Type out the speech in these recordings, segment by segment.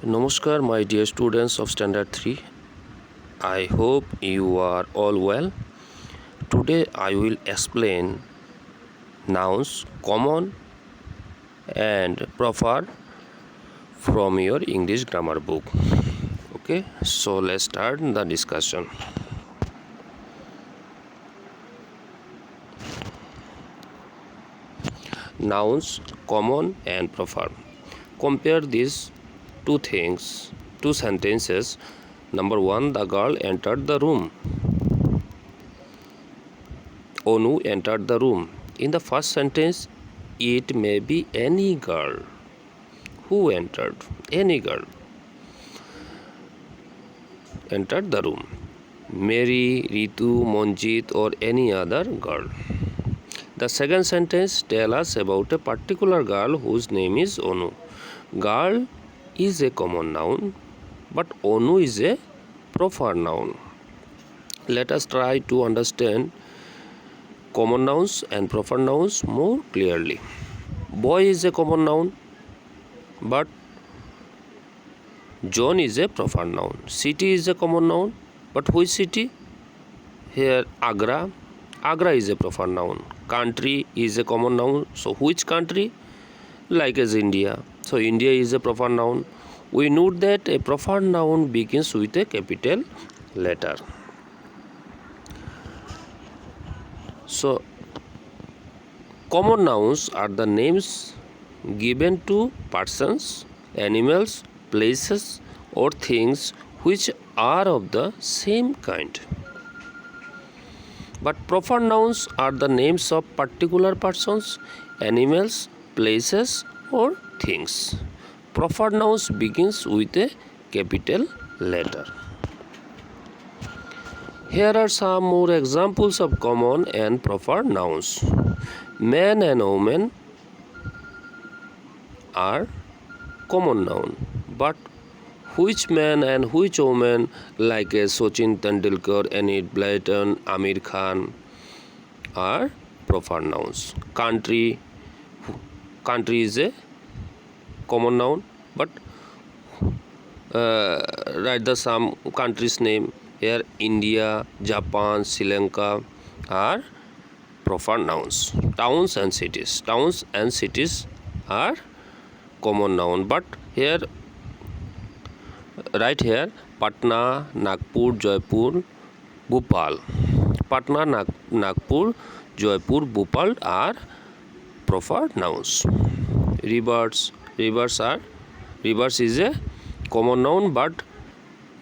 Namaskar, my dear students of Standard 3. I hope you are all well. Today I will explain nouns, common and proper from your English grammar book. Okay, so let's start the discussion. Nouns, common and proper. Compare these two sentences. Number 1, the girl entered the room. Onu entered the room. In the first sentence, it may be any girl. Who entered? Any girl entered the room. Mary, Ritu, Monjit or any other girl. The second sentence tells us about a particular girl whose name is Onu. Girl is a common noun, but Onu is a proper noun. Let us try to understand common nouns and proper nouns more clearly. Boy is a common noun, but John is a proper noun. City is a common noun, but which city? Here Agra. Agra is a proper noun. Country is a common noun. So which country? Like as India. So India is a proper noun. We note that a proper noun begins with a capital letter. So common nouns are the names given to persons, animals, places or things which are of the same kind. But proper nouns are the names of particular persons, animals, places or things. Proper nouns begins with a capital letter. Here are some more examples of common and proper nouns. Man and woman are common noun, but which man and which woman, like Sachin Tendulkar, Enid Blyton, Amir Khan, are proper nouns. Country is a common noun, but write the some countries' name. Here India, Japan, Sri Lanka are proper nouns. Towns and cities are common noun, but here right here Patna, Nagpur, Jaipur, Bhopal. Patna, Nagpur, Jaipur, Bhopal are proper nouns. Rivers is a common noun, but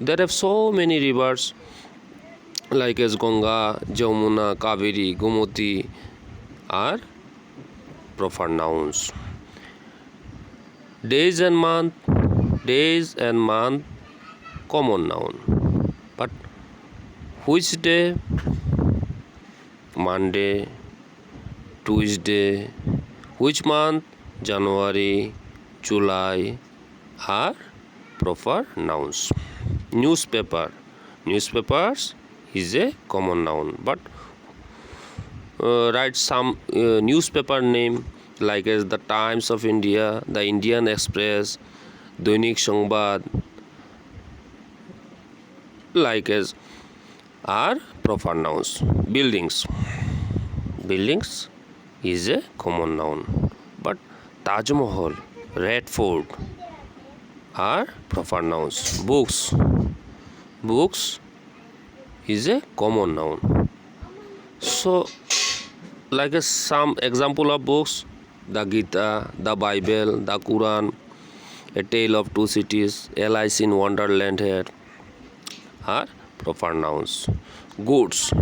there are so many rivers like as Ganga, Jamuna, Kaveri, Gomati are proper nouns. Days and month common noun, but which day? Monday, Tuesday. Which month? January, July are proper nouns. Newspapers is a common noun, but write some newspaper name like as the Times of India, the Indian Express, Dainik Sangbad, like as are proper nouns. Buildings is a common noun, but Taj Mahal, Red Fort are proper nouns. Books is a common noun. So like some example of books, the Gita, the Bible, the Quran, A Tale of Two Cities, Alice in Wonderland here are proper nouns. Goods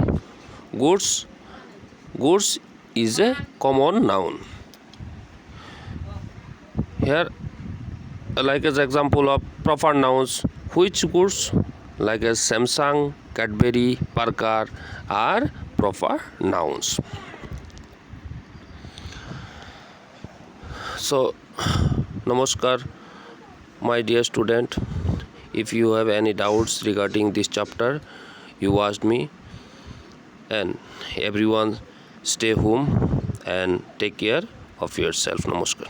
is a common noun. Here like as example of proper nouns, which goods? Like as Samsung, Cadbury, Parker are proper nouns. So namaskar, my dear student. If you have any doubts regarding this chapter, you asked me, and everyone stay home and take care of yourself. Namaskar.